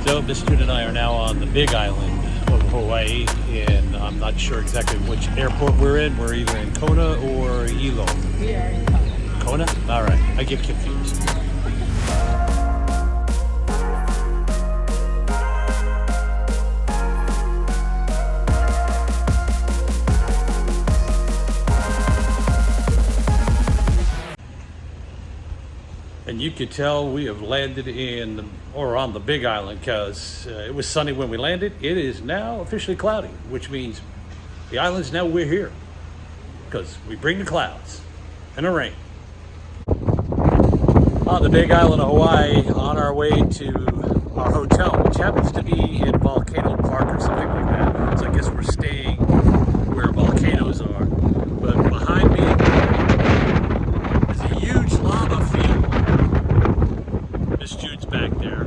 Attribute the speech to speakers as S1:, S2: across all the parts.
S1: So Miss June and I are now on the Big Island of Hawaii, and I'm not sure exactly which airport we're in. We're either in Kona or Hilo.
S2: We are in Kona.
S1: Kona? All right, I get confused. And you could tell we have landed on the Big Island because it was sunny when we landed. It is now officially cloudy, which means the island's now we're here because we bring the clouds and the rain. On the Big Island of Hawaii, on our way to our hotel, which happens to be in Volcano Park or something like that. So I guess we're staying where volcanoes are. But behind me is a huge lava field. Miss Jude's back there.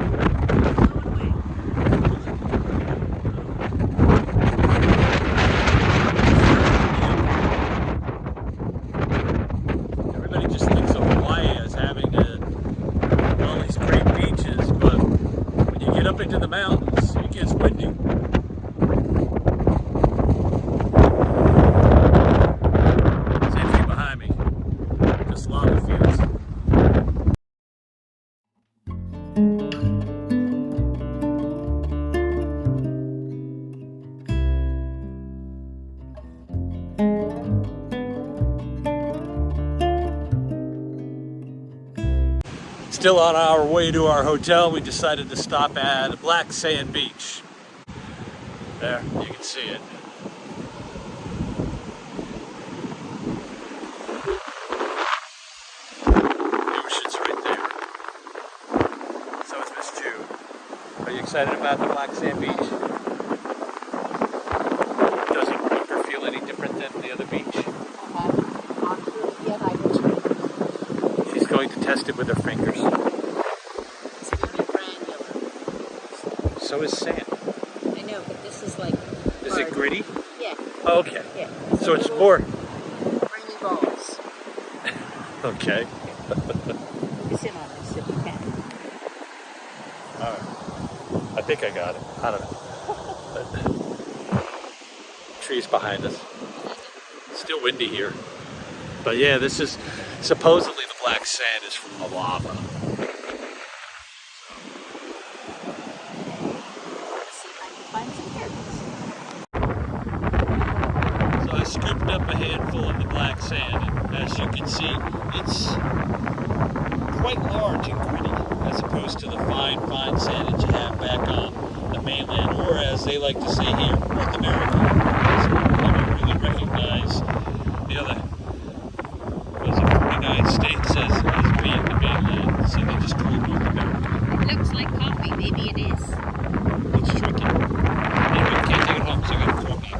S1: Everybody just thinks of Hawaii as having all these great beaches, but when you get up into the mountains, it gets windy. Same thing behind me, just lava fields. Still on our way to our hotel, we decided to stop at Black Sand Beach. There, you can see it. The ocean's right there. So is Miss Jude. Are you excited about the Black Sand Beach? Doesn't make her feel any different than the other beach?
S2: Yet I will try.
S1: She's going to test it with her fingers.
S2: It's very granular.
S1: So is sand.
S2: I know, but this is like.
S1: Is it gritty?
S2: Yeah.
S1: Oh, okay.
S2: Yeah.
S1: So it's more.
S2: Grainy balls.
S1: Okay.
S2: You sit on this if you can.
S1: All right. I think I got it. I don't know. Trees behind us. Still windy here. But yeah, this is supposedly the black sand is from the lava. So I scooped up a handful of the black sand, and as you can see, it's quite large and gritty, as opposed to the fine sand that you have back on the mainland, or as they like to say here, North America. So I don't really recognize the other. 49 states as being the mainland, so they just call it North America.
S2: It looks like coffee, maybe it is.
S1: It's tricky. Anyway, I can't take it home, so I gotta throw it back.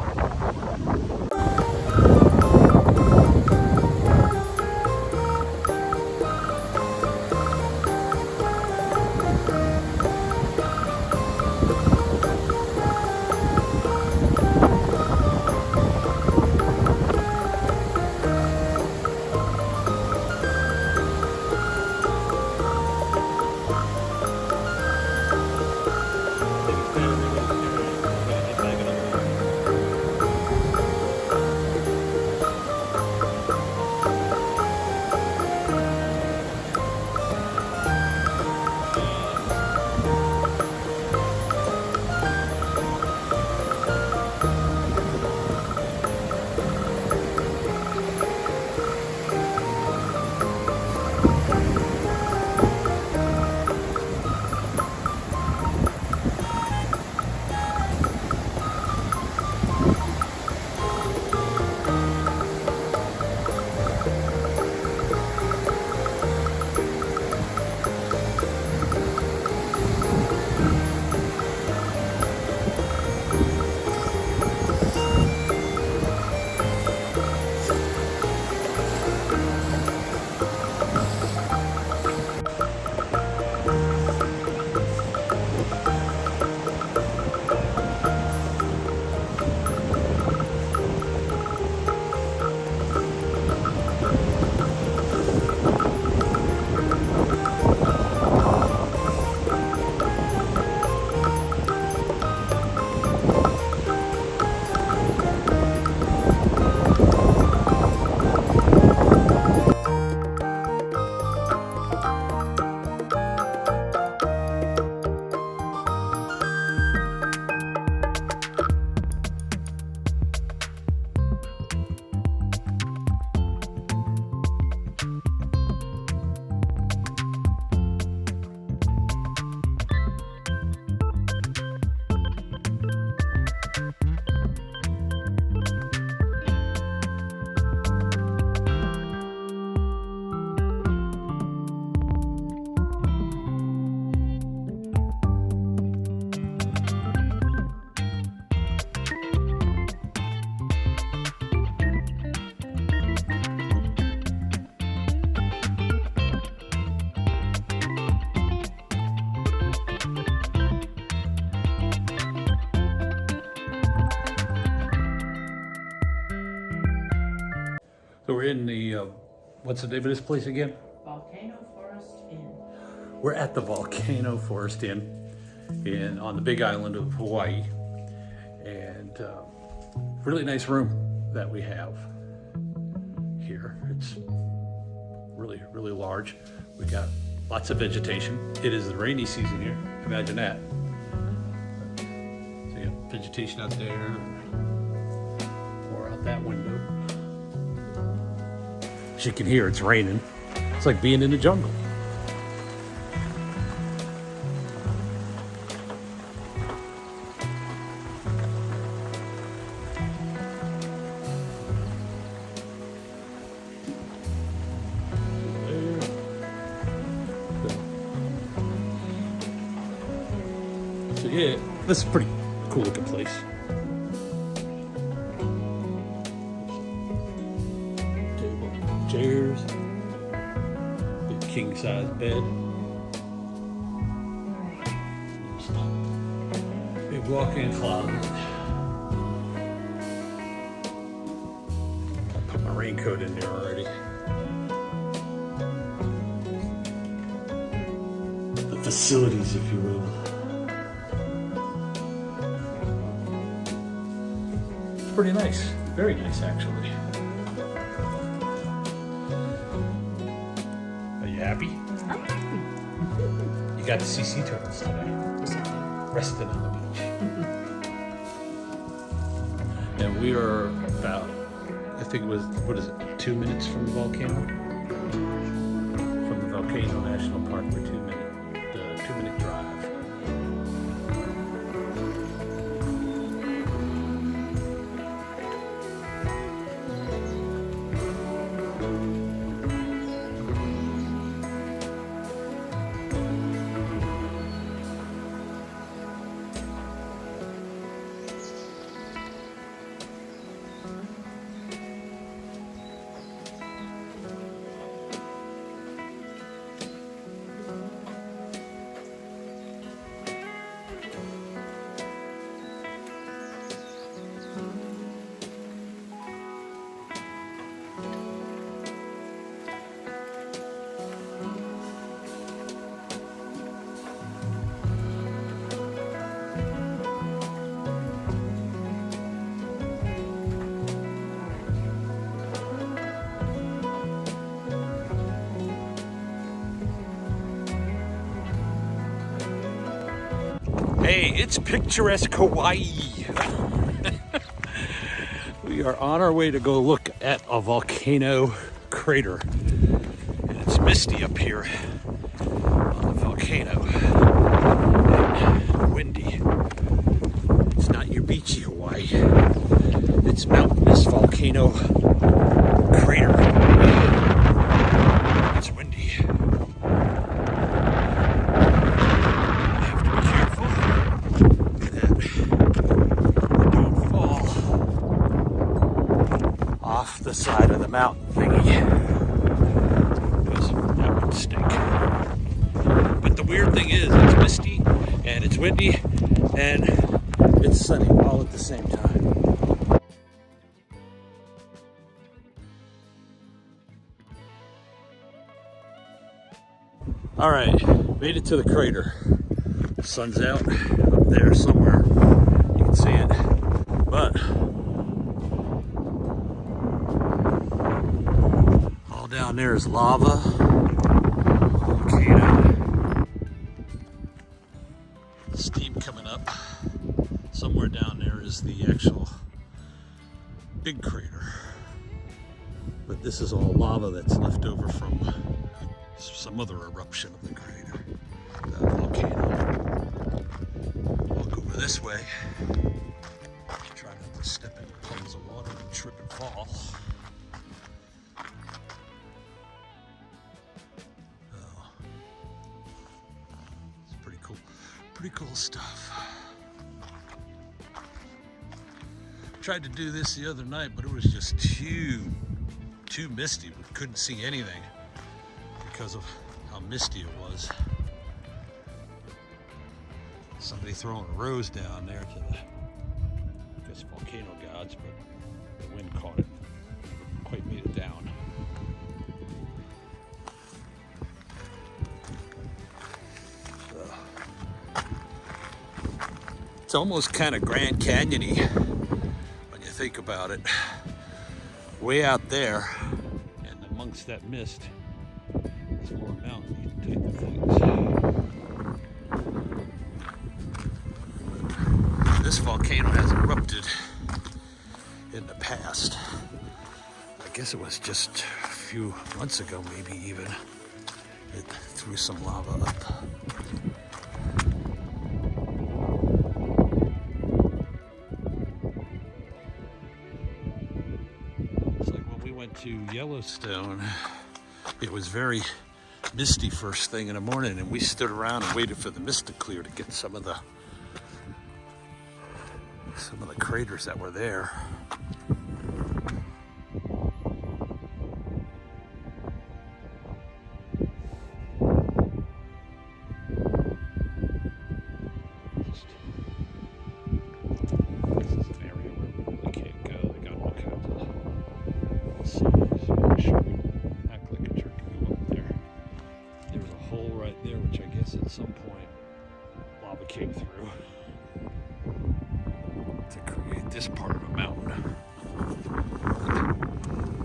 S1: we're in the, what's the name of this place again?
S2: Volcano Forest Inn.
S1: We're at the Volcano Forest Inn on the big island of Hawaii. And really nice room that we have here. It's really, really large. We got lots of vegetation. It is the rainy season here. Imagine that. So you have vegetation out there, or out that window. As you can hear, it's raining. It's like being in the jungle. So yeah, this is a pretty cool looking place. Table, chairs, big king size bed, big walk-in closet. I put my raincoat in there already. The facilities, if you will. Pretty nice, very nice actually. Are you happy?
S2: I'm happy.
S1: You got to see sea turtles today, resting on the beach. And we are about, I think it was, what is it, 2 minutes from the volcano? From the Volcano National Park, we're 2 minute drive. Hey, it's picturesque Hawaii. We are on our way to go look at a volcano crater. And it's misty up here on the volcano. And windy. It's not your beachy Hawaii. It's mountainous volcano crater. It's windy. Off the side of the mountain thingy, because that would stink. But the weird thing is, it's misty and it's windy and it's sunny all at the same time. All right, made it to the crater. The sun's out up there somewhere. You can see it, but down there is lava, volcano, steam coming up. Somewhere down there is the actual big crater. But this is all lava that's left over from some other eruption of the crater, the volcano. Walk over this way. Try not to step in puddles of water and trip and fall. Pretty cool stuff. Tried to do this the other night, but it was just too misty. We couldn't see anything because of how misty it was. Somebody throwing a rose down there to the, I guess, volcano gods, but the wind caught it. Never quite made it down. It's almost kind of Grand Canyon-y when you think about it. Way out there, and amongst that mist, there's more mountain type things. This volcano has erupted in the past. I guess it was just a few months ago, maybe even. It threw some lava up. It's like when we went to Yellowstone, it was very misty first thing in the morning, and we stood around and waited for the mist to clear to get some of the craters that were there. This is an area where we really can't go. They got all kinds of signs. Make sure we act like a jerk and go up there. There's a hole right there, which I guess at some point lava came through to create this part of a mountain.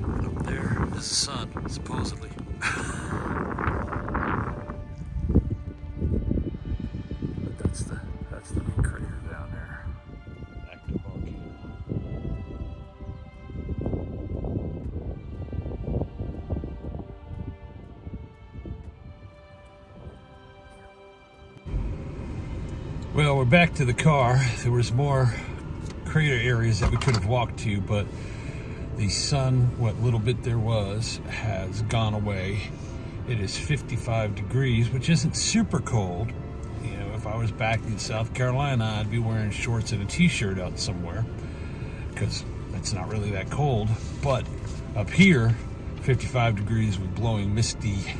S1: And up there is the sun, supposedly. But that's the big crater down there. Active volcano. Well, we're back to the car. There was more crater areas that we could have walked to, but the sun, what little bit there was, has gone away. It is 55 degrees, which isn't super cold. You know, if I was back in South Carolina, I'd be wearing shorts and a t-shirt out somewhere because it's not really that cold. But up here, 55 degrees with blowing misty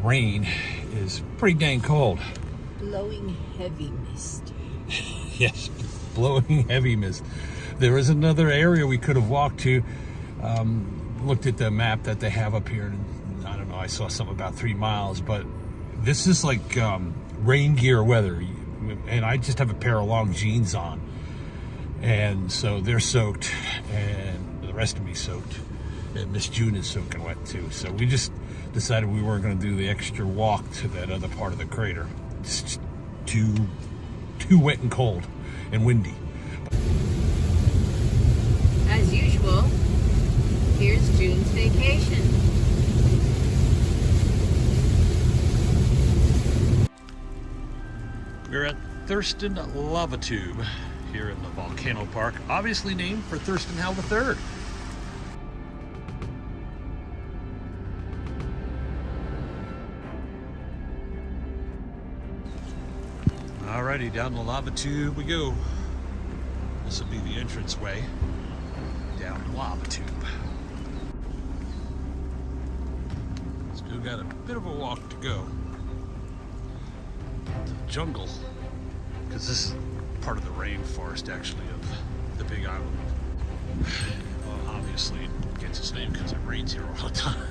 S1: rain is pretty dang cold.
S2: Blowing heavy mist.
S1: Yes, blowing heavy mist. There is another area we could have walked to. Looked at the map that they have up here, and I don't know, I saw something about 3 miles, but this is like rain gear weather, and I just have a pair of long jeans on, and so they're soaked, and the rest of me soaked, and Miss June is soaking wet too. So we just decided we weren't going to do the extra walk to that other part of the crater. It's just too wet and cold and windy.
S3: As usual, here's June's vacation.
S1: We're at Thurston Lava Tube here in the Volcano Park, obviously named for Thurston Howell III. Alrighty, down the lava tube we go. This will be the entrance way down the lava tube. Still got a bit of a walk to go. The jungle, because this is part of the rainforest actually of the Big Island. Well, obviously it gets its name because it rains here all the time.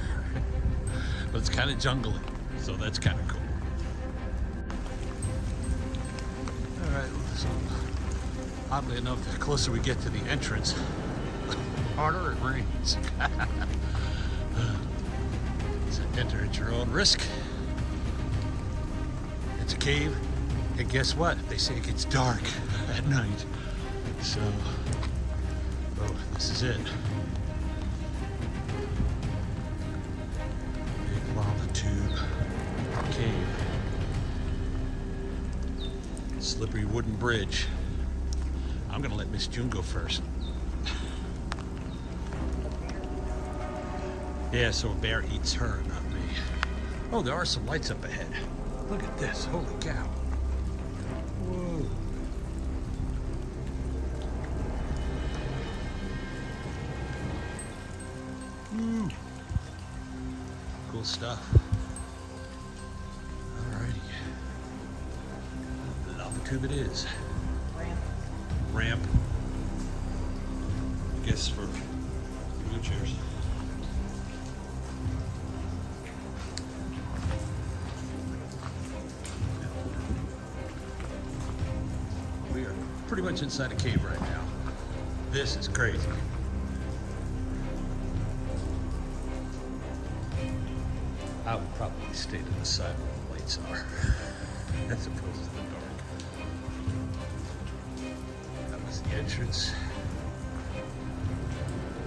S1: But it's kind of jungly, so that's kind of cool. Alright, so oddly enough, the closer we get to the entrance, the harder it rains. So enter at your own risk. It's a cave, and guess what? They say it gets dark at night. So, oh, this is it. Big lava tube cave. Slippery wooden bridge. I'm gonna let Miss June go first. Yeah, so a bear eats her, not me. Oh, there are some lights up ahead. Look at this, holy cow. Whoa. Woo. Cool stuff. Alrighty. Lava tube it is. Ramp. I guess for wheelchairs. We are pretty much inside a cave right now. This is crazy. I would probably stay to the side where the lights are, as opposed to the dark. That was the entrance.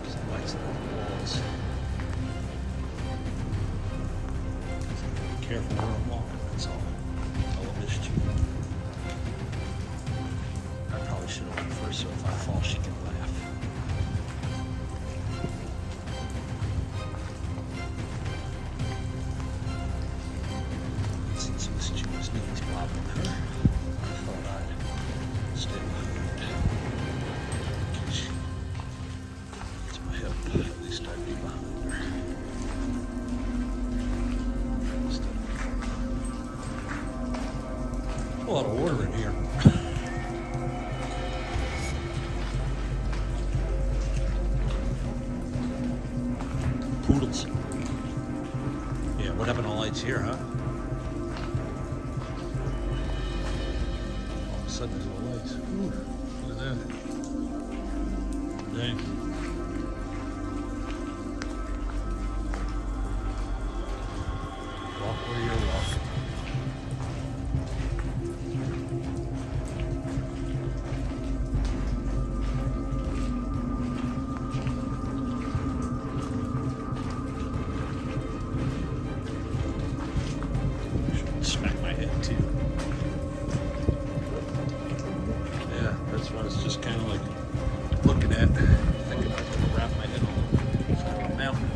S1: Some lights on the walls. Be careful where I'm walking, that's all. I'll miss you. I probably should have went first, so if I fall, she can laugh. Since Miss June's knees bothering her, I thought I'd stay behind. In case she gets my help, at least I'd be behind her. Instead of in front of her. A lot of water in here. Poodles. Yeah, what happened to lights here, huh? All of a sudden there's no lights. Ooh, look at that. Dang. Walk where you're walking. Smack my head too. Yeah, that's what I was just kind of like looking at, thinking I was going to wrap my head on the side of the mountain.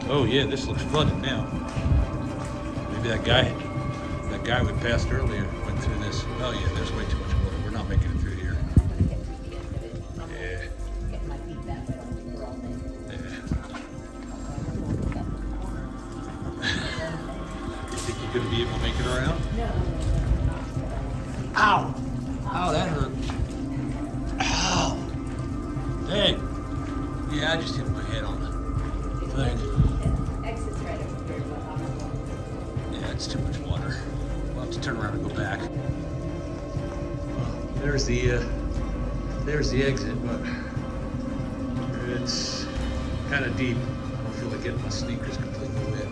S1: Oh yeah, this looks flooded now. Maybe that guy we passed earlier went through this. Oh yeah, there's way too much water. We're not making it through here. Yeah. You gonna be able to make it around?
S2: No.
S1: Ow! Ow, that hurt. Ow! Dang. Yeah, I just hit my head on the thing.
S2: Exit's right over here.
S1: Yeah, it's too much water. We'll have to turn around and go back. There's the exit, but it's kind of deep. I don't feel like getting my sneakers completely wet.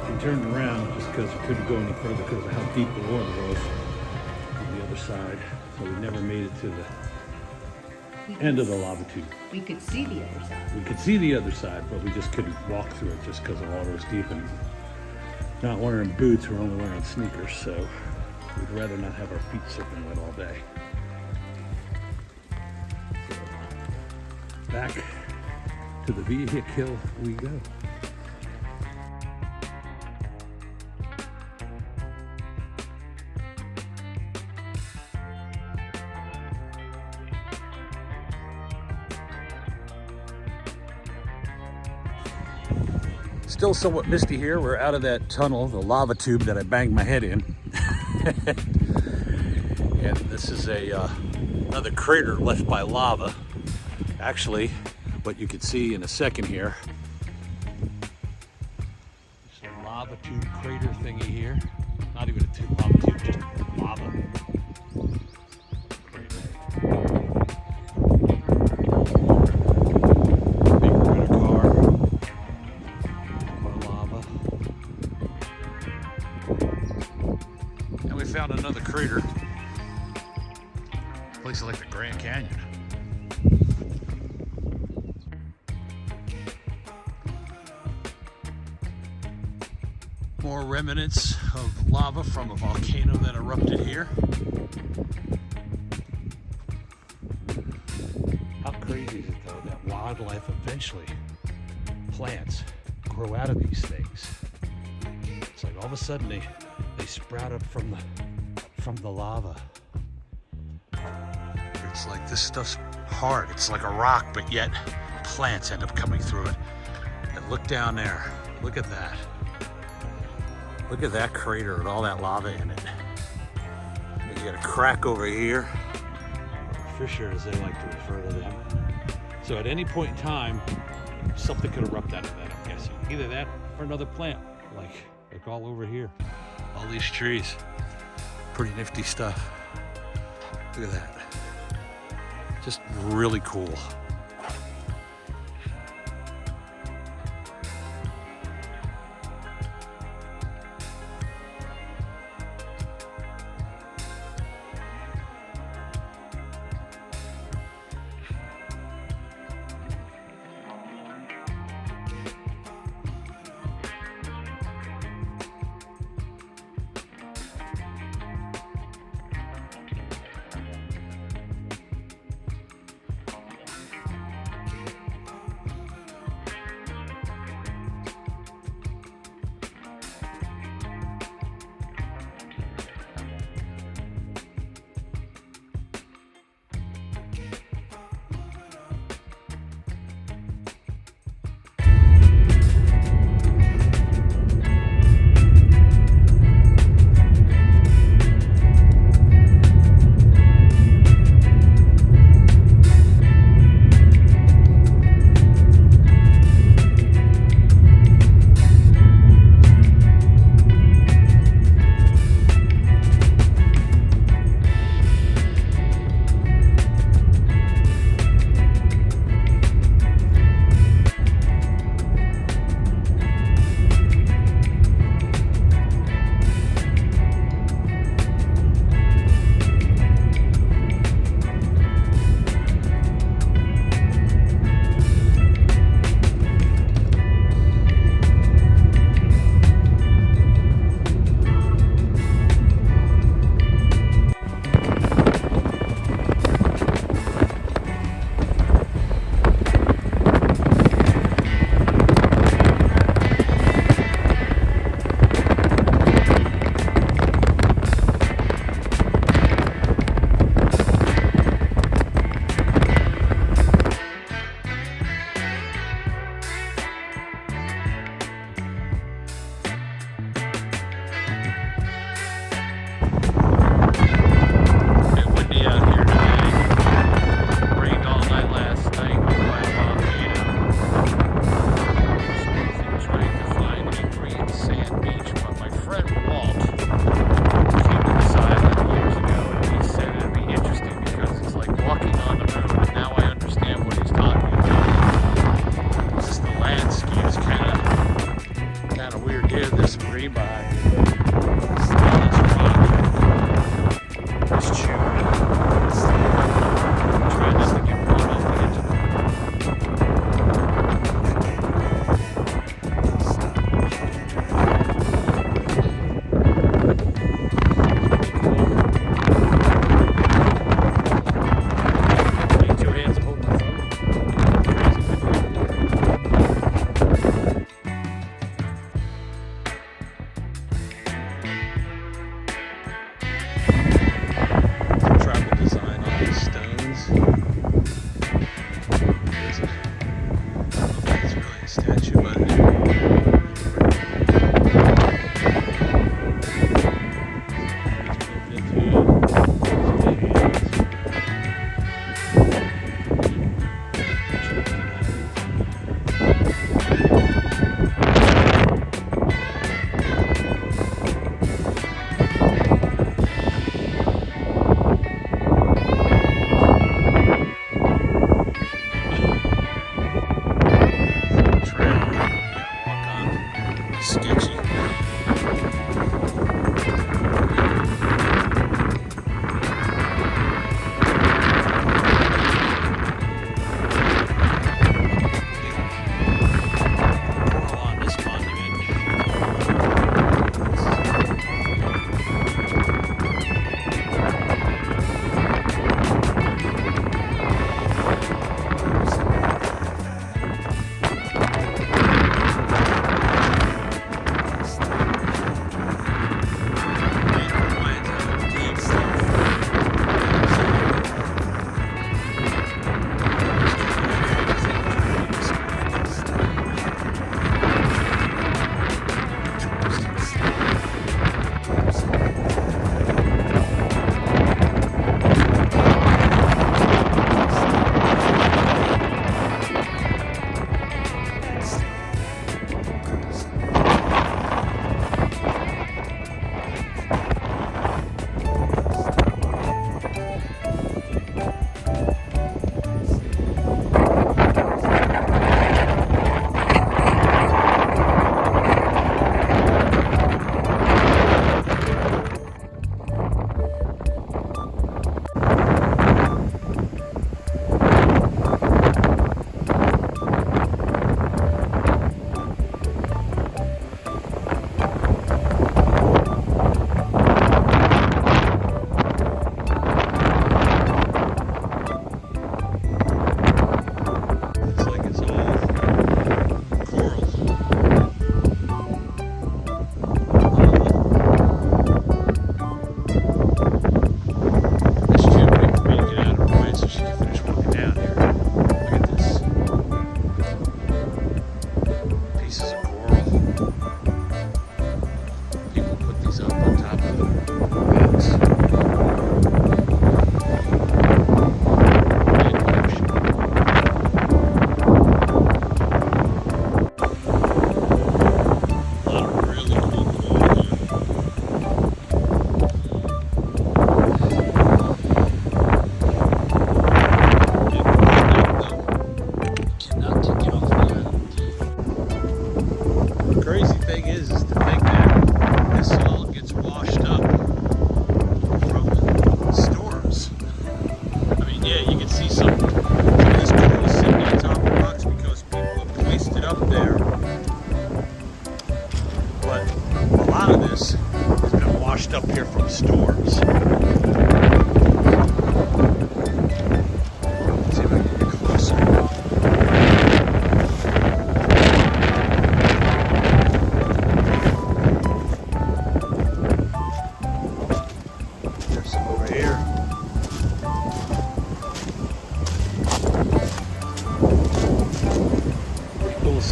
S1: We turned around just because we couldn't go any further because of how deep the water was on the other side. So we never made it to the end of the lava tube.
S2: We could see the other side.
S1: We could see the other side, but we just couldn't walk through it just because the water was deep, and not wearing boots, we're only wearing sneakers, so we'd rather not have our feet soaking wet all day. So, back to the vehicle we go. Still somewhat misty here. We're out of that tunnel, the lava tube that I banged my head in. And this is another crater left by lava. Actually, what you can see in a second here. It's a lava tube crater thingy here. Not even a tube, lava tube, just lava. Found another crater. Places like the Grand Canyon. More remnants of lava from a volcano that erupted here. How crazy is it though that wildlife eventually, plants grow out of these things. It's like all of a sudden they sprout up from the lava. It's like this stuff's hard. It's like a rock, but yet plants end up coming through it. And look down there. Look at that. Look at that crater with all that lava in it. You got a crack over here. Fissure, as they like to refer to them. So at any point in time, something could erupt out of that, I'm guessing. Either that or another plant like all over here. All these trees. Pretty nifty stuff. Look at that. Just really cool.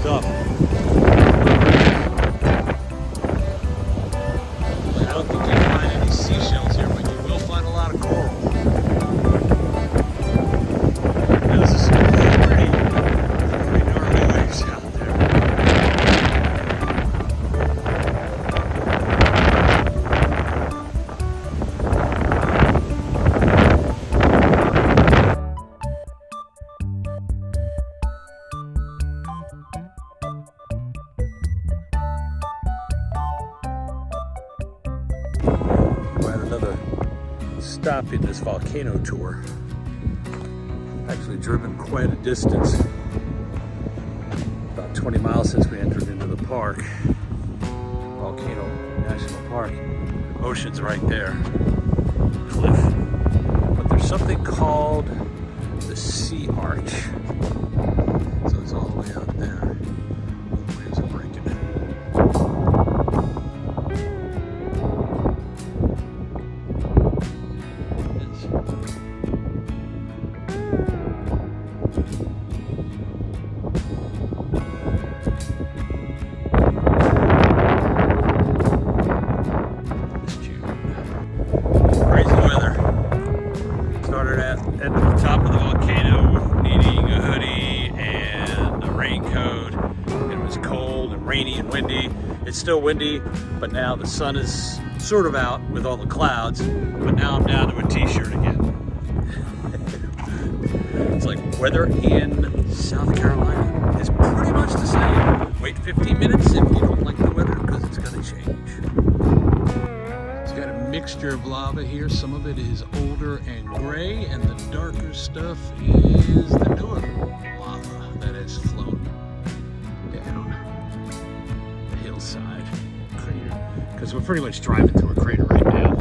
S1: stuff. I don't think you can find any seashells here, but you will find a lot of coral. Those are some pretty gnarly waves out there. Another stop in this volcano tour. Actually driven quite a distance, about 20 miles since we entered into the park, Volcano National Park. Ocean's right there, cliff. But there's something called the Sea Arch. So it's all the way out there. The waves are breaking. At the top of the volcano, needing a hoodie and a raincoat. It was cold and rainy and windy. It's still windy, but now the sun is sort of out with all the clouds. But now I'm down to a t-shirt again. It's like weather in South Carolina is pretty much the same. Wait 15 minutes if you don't like the weather, because it's going to change. Got a mixture of lava here. Some of it is older and gray, and the darker stuff is the newer lava that has flown down the hillside crater. Because we're pretty much driving through a crater right now.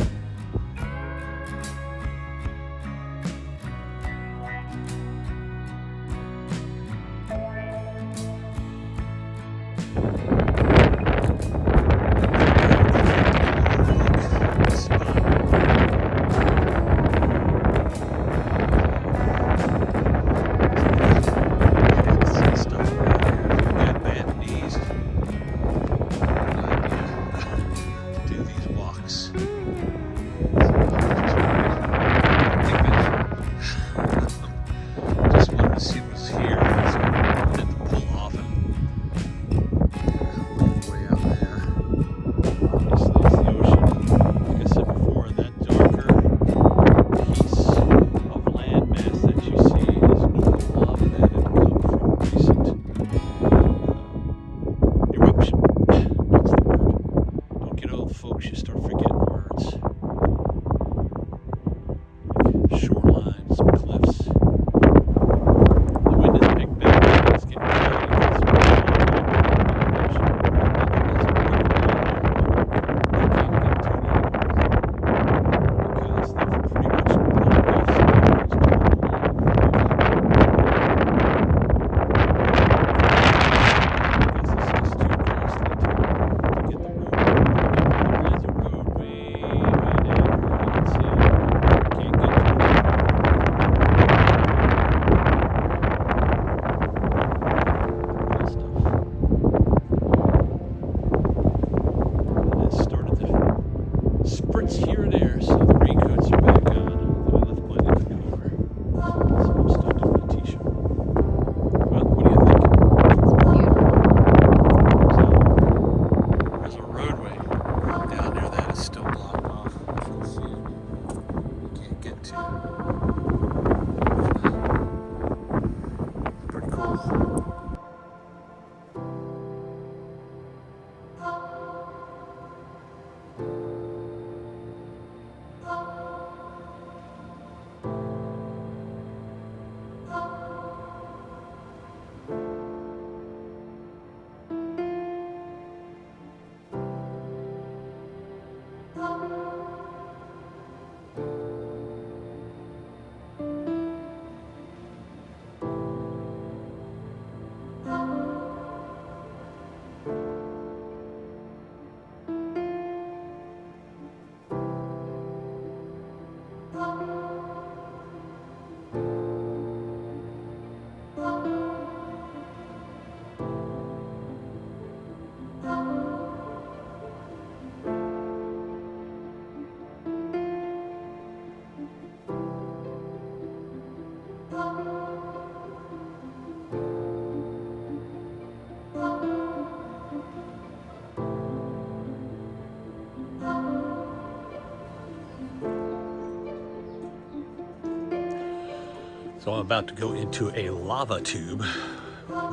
S1: So I'm about to go into a lava tube,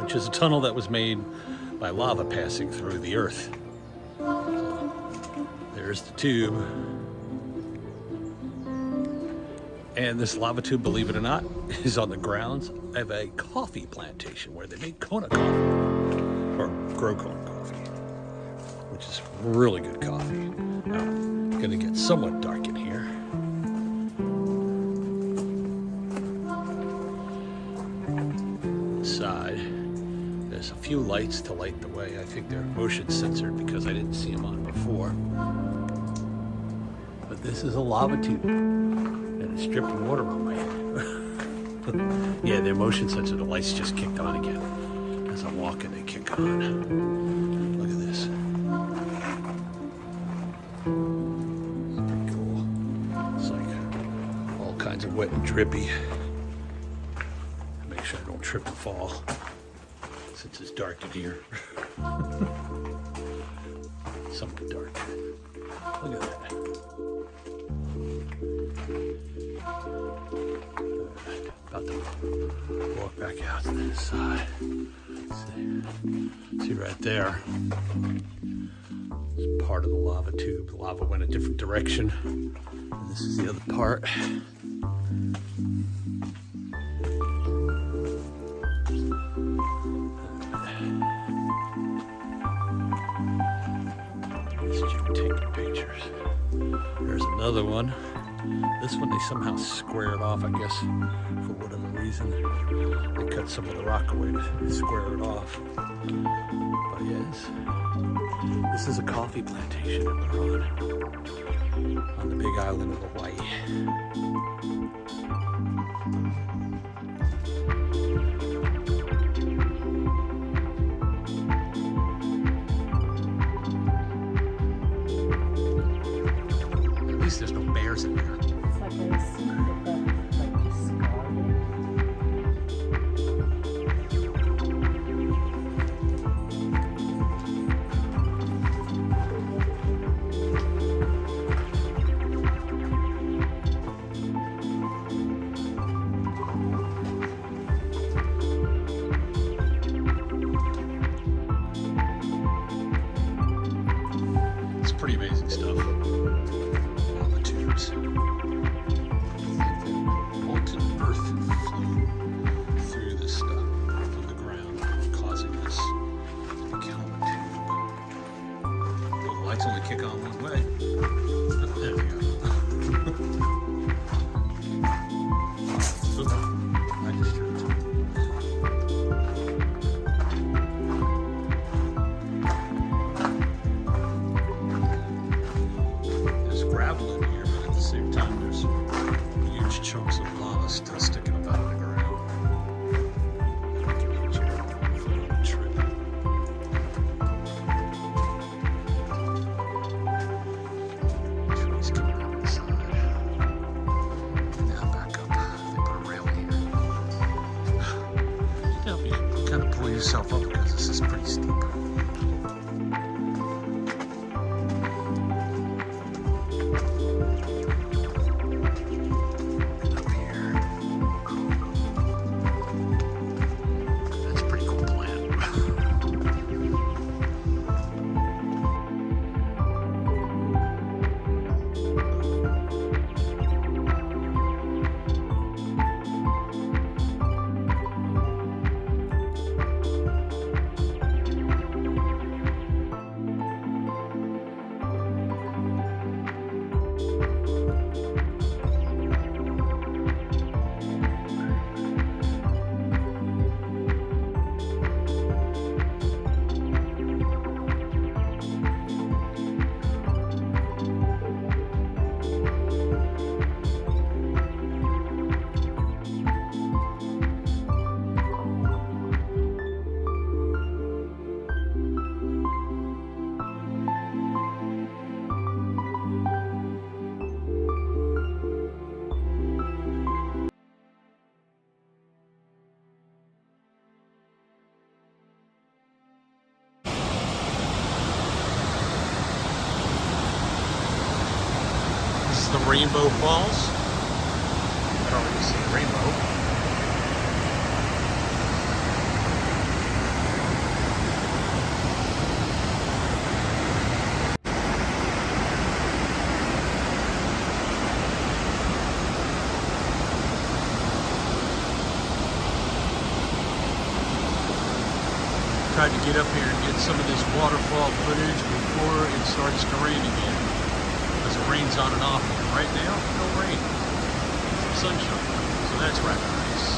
S1: which is a tunnel that was made by lava passing through the earth. There's the tube. And this lava tube, believe it or not, is on the grounds of a coffee plantation where they make Kona coffee, or grow Kona coffee, which is really good coffee. Now, it's gonna get somewhat dark in here. Side, there's a few lights to light the way. I think they're motion censored because I didn't see them on before. But this is a lava tube, and it's dripping water on my head. Yeah, they're motion censored. The lights just kicked on again. As I'm walking, they kick on. Look at this. Pretty cool. It's like all kinds of wet and drippy. Make sure I don't trip and fall since it's dark in here. Somewhat dark. Look at that. About to walk back out to this side. See right there. It's part of the lava tube. The lava went a different direction. And this is the other part. Taking pictures. There's another one. This one they somehow squared off, I guess, for whatever reason. They cut some of the rock away to square it off. But yes, this is a coffee plantation that they're on the big island of Hawaii. There's no bears in there.
S2: It's like I assumed that like just scarred
S1: It's pretty amazing stuff. Molten earth flew through this stuff, through the ground, causing this to become a tube. Well, the lights only kick on one way. Oh, there we go. Oops, I just tripped. There's gravel in here, but at the same time, there's huge chunks of lava still sticking up out of the ground. I can hit you if I don't trip. Trees coming out the side. Now back up. They put a rail here. Now you kind of pull yourself up because this is pretty steep. The Rainbow Falls. I don't really see a rainbow. tried to get up here and get some of this waterfall footage before it starts to rain again. Because it rains on and off here. Right now, no rain. Some sunshine. So that's rather nice.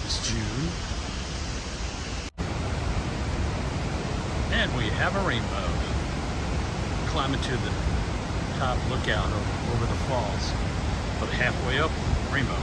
S1: It's June. And we have a rainbow. Climbing to the top lookout over the falls. But halfway up, rainbow.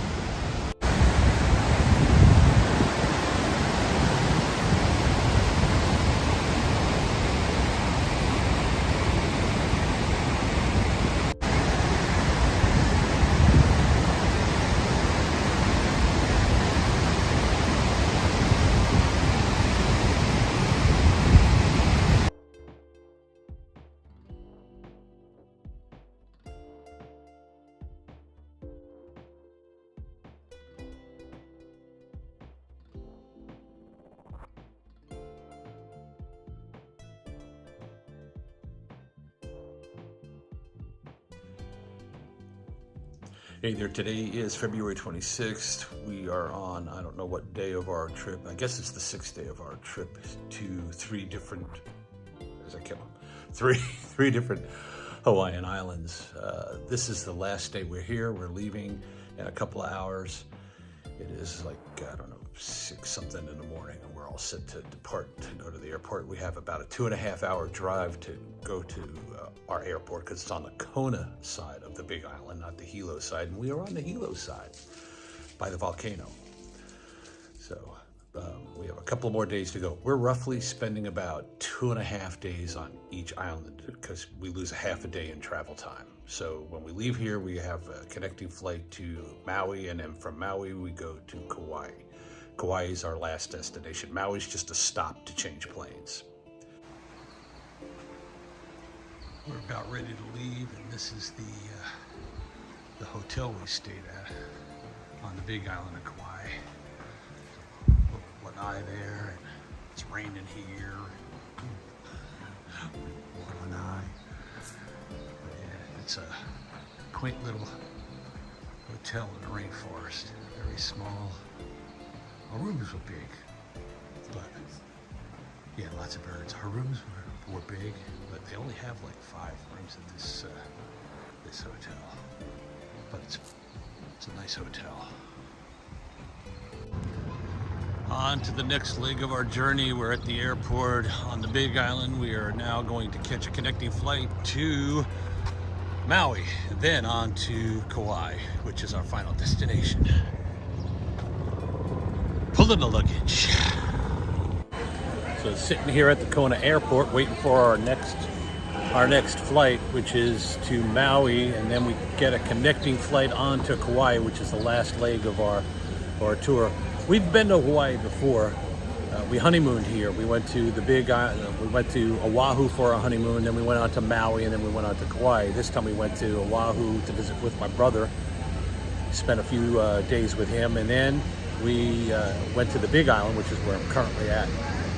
S1: Hey there, today is February 26th. We are on, I don't know what day of our trip, I guess it's the 6th day of our trip to three different Hawaiian islands. This is the last day we're here. We're leaving in a couple of hours. It is like, I don't know, 6 something in the morning, and we're all set to depart to go to the airport. We have about a 2.5 hour drive to go to our airport because it's on the Kona side of the Big Island, not the Hilo side. And we are on the Hilo side by the Volcano. So we have a couple more days to go. We're roughly spending about 2.5 days on each island because we lose a half a day in travel time. So when we leave here, we have a connecting flight to Maui, and then from Maui, we go to Kauai. Kauai is our last destination. Maui is just a stop to change planes. We're about ready to leave, and this is the hotel we stayed at on the Big Island of Kauai. One eye there, and it's raining here. One eye. Yeah, it's a quaint little hotel in the rainforest. Very small. Our rooms were big, but yeah, lots of birds. Our rooms were big, but they only have like 5 rooms in this hotel. But it's a nice hotel. On to the next leg of our journey. We're at the airport on the Big Island. We are now going to catch a connecting flight to Maui, and then on to Kauai, which is our final destination. Pulling the luggage. So sitting here at the Kona airport waiting for our next flight, which is to Maui, and then we get a connecting flight on to Kauai, which is the last leg of our tour. We've been to Hawaii before. We honeymooned here. We went to the Big Island. We went to Oahu for our honeymoon, then we went on to Maui, and then we went on to Kauai. This time we went to Oahu to visit with my brother. Spent a few days with him, and then we went to the Big Island, which is where I'm currently at,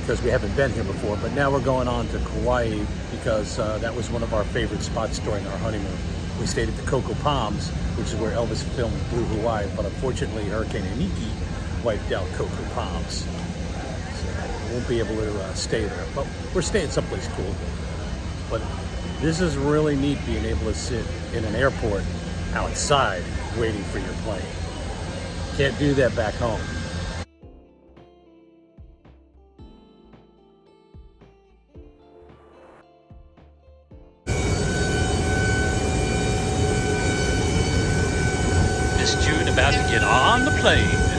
S1: because we haven't been here before. But now we're going on to Kauai because that was one of our favorite spots during our honeymoon. We stayed at the Cocoa Palms, which is where Elvis filmed Blue Hawaii, but unfortunately Hurricane Iniki wiped out Cocoa Palms. So we won't be able to stay there, but we're staying someplace cool. But this is really neat, being able to sit in an airport outside waiting for your plane. Can't do that back home. Miss June about to get on the plane.